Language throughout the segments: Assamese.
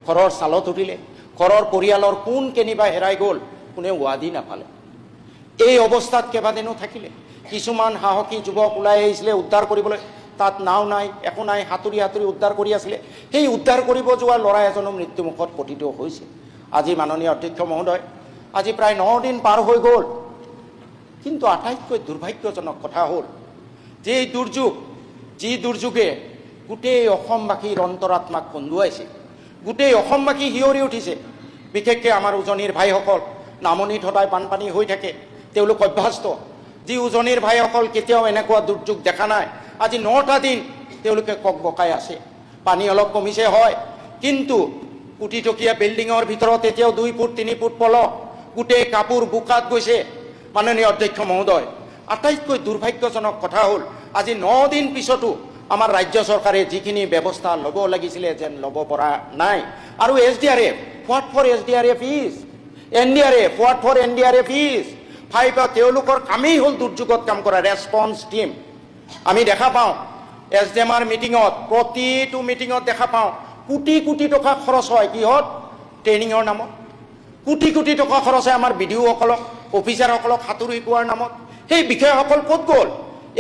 ঘৰৰ চালত উঠিলে, ঘৰৰ পৰিয়ালৰ কোন কেনিবা হেৰাই গ'ল, কোনে ৱাদি নাপালে। এই অৱস্থাত কেইবাদিনো থাকিলে। কিছুমান সাহসী যুৱক ওলাই আহিছিলে উদ্ধাৰ কৰিবলৈ, তাত নাও নাই, একো নাই, সাঁতুৰি সাঁতুৰি উদ্ধাৰ কৰি আছিলে। সেই উদ্ধাৰ কৰিব যোৱা ল'ৰা এজনো মৃত্যুমুখত পতিত হৈছে। আজি মাননীয় অধ্যক্ষ মহোদয়, আজি প্ৰায় 9 দিন পাৰ হৈ গ'ল, কিন্তু আটাইতকৈ দুৰ্ভাগ্যজনক কথা হ'ল যে এই দুৰ্যোগ, যি দুৰ্যোগে গোটেই অসমবাসীৰ অন্তৰাত্মাক কন্দুৱাইছে, গোটেই অসমবাসী হিয়ৰি উঠিছে। বিশেষকৈ আমাৰ উজনিৰ ভাইসকল, নামনিত সদায় বানপানী হৈ থাকে, তেওঁলোক অভ্যস্ত। যি উজনিৰ ভাইসকল কেতিয়াও এনেকুৱা দুৰ্যোগ দেখা নাই, আজি 9টা দিন তেওঁলোকে ককবকাই আছে। পানী অলপ কমিছে হয়, কিন্তু কোটিটকীয়া বিল্ডিঙৰ ভিতৰত এতিয়াও 2 ফুট 3 ফুট পলস, গোটেই কাপোৰ বোকাত গৈছে। মাননীয় অধ্যক্ষ মহোদয়, আটাইতকৈ দুৰ্ভাগ্যজনক কথা হ'ল আজি 9 দিন পিছতো আমাৰ ৰাজ্য চৰকাৰে যিখিনি ব্যৱস্থা ল'ব লাগিছিলে যেন ল'ব পৰা নাই। আৰু SDRF, what for SDRF is, NDRF, what for NDRF is, তেওঁলোকৰ কামেই হ'ল দুৰ্যোগত কাম কৰা ৰেছপন্স টিম। আমি দেখা পাওঁ SDMৰ মিটিঙত, প্ৰতিটো মিটিঙত দেখা পাওঁ কোটি কোটি টকা খৰচ হয় কিহত, ট্ৰেইনিঙৰ নামত। কোটি কোটি টকা খৰচ হয় আমাৰ BDOসকলক, অফিচাৰসকলক সাঁতোৰ শিকোৱাৰ নামত। সেই বিষয়াসকল ক'ত গ'ল?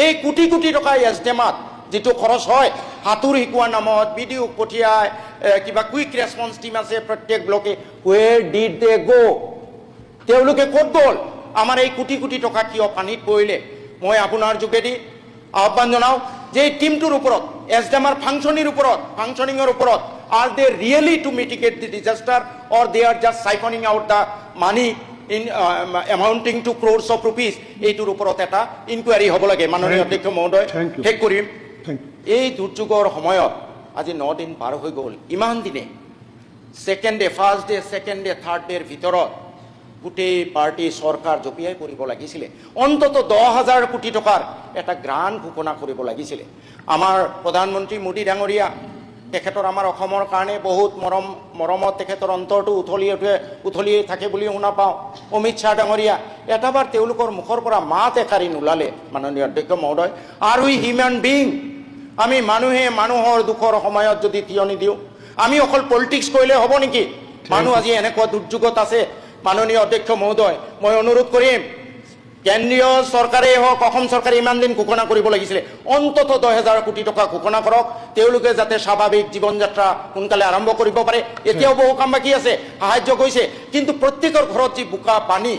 এই কোটি কোটি টকা SDMত যিটো খৰচ হয় সাঁতোৰ শিকোৱাৰ নামত, BDOক পঠিয়ায়, কিবা কুইক ৰেছপন্স টিম আছে প্ৰত্যেক ব্লকে, ৱেৰ ডিড দে গো? তেওঁলোকে ক'ত গ'ল? আমাৰ এই কোটি কোটি টকা কিয় পানীত পৰিলে? মই আপোনাৰ যোগেদি আহ্বান জনাওঁ যে এই টিমটোৰ ওপৰত, SDMৰ ফাংচনিঙৰ ওপৰত, are they really to mitigate the disaster or they are just siphoning out the money in amounting to crores of rupees? এইটোৰ ওপৰত এটা ইনকুৱাৰী হ'ব লাগে। মাননীয় অধ্যক্ষ মহোদয়, শেষ কৰিম। এই দুৰ্যোগৰ সময়ত আজি 9 দিন পাৰ হৈ গ'ল। ইমান দিনে second day, first day, second day, third ডেৰ ভিতৰত গোটেই পাৰ্টি চৰকাৰ জঁপিয়াই পৰিব লাগিছিলে। অন্তত 10,000 কোটি টকাৰ এটা গ্ৰাণ্ট ঘোষণা কৰিব লাগিছিলে। আমাৰ প্ৰধানমন্ত্ৰী মোদী ডাঙৰীয়া, তেখেতৰ আমাৰ অসমৰ কাৰণে বহুত মৰমত তেখেতৰ অন্তৰটো উথলিয়ে থাকে বুলি শুনা পাওঁ। অমিত শ্বাহ ডাঙৰীয়া, এটাবাৰ তেওঁলোকৰ মুখৰ পৰা মাত এষাৰি নোলালে। মাননীয় অধ্যক্ষ মহোদয়, আৰু হিউমেন বিং, আমি মানুহে মানুহৰ দুখৰ সময়ত যদি থিয় নিদিওঁ, আমি অকল পলিটিক্স কৰিলে হ'ব নেকি? মানুহ আজি এনেকুৱা দুৰ্যোগত আছে। মাননীয় অধ্যক্ষ মহোদয়, মই অনুৰোধ কৰিম, কেন্দ্ৰীয় চৰকাৰেই হওক, অসম চৰকাৰে ইমান দিন ঘোষণা কৰিব লাগিছিলে। অন্তত 10,000 কোটি টকা ঘোষণা কৰক, তেওঁলোকে যাতে স্বাভাৱিক জীৱন যাত্ৰা সোনকালে আৰম্ভ কৰিব পাৰে। এতিয়াও বহু কাম বাকী আছে, সাহায্য কৰিছে, কিন্তু প্ৰত্যেকৰ ঘৰত যি বোকা পানী,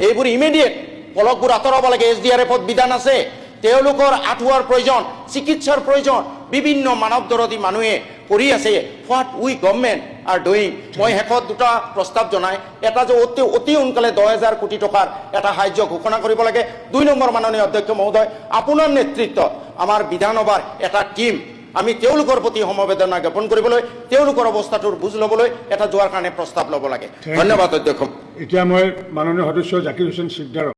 এইবোৰ ইমিডিয়েট পলকবোৰ আঁতৰাব লাগে। SDRFত বিধান আছে, তেওঁলোকৰ আঁঠুৱাৰ প্ৰয়োজন, চিকিৎসাৰ প্ৰয়োজন, বিভিন্ন মানৱদৰদী মানুহে কৰি আছে। What we government R doing? মই শেষত 2টা প্ৰস্তাৱ জনাই, এটা যে অতি সোনকালে 10,000 কোটি টকাৰ এটা সাহায্য ঘোষণা কৰিব লাগে। 2 নম্বৰ, মাননীয় অধ্যক্ষ মহোদয়, আপোনাৰ নেতৃত্বত আমাৰ বিধানসভাৰ এটা টীম, আমি তেওঁলোকৰ প্ৰতি সমবেদনা জ্ঞাপন কৰিবলৈ, তেওঁলোকৰ অৱস্থাটোৰ বুজ ল'বলৈ এটা যোৱাৰ কাৰণে প্ৰস্তাৱ ল'ব লাগে। ধন্যবাদ অধ্যক্ষ। এতিয়া মই মাননীয় সদস্য জাকিৰ হুছেইন সিকদাৰক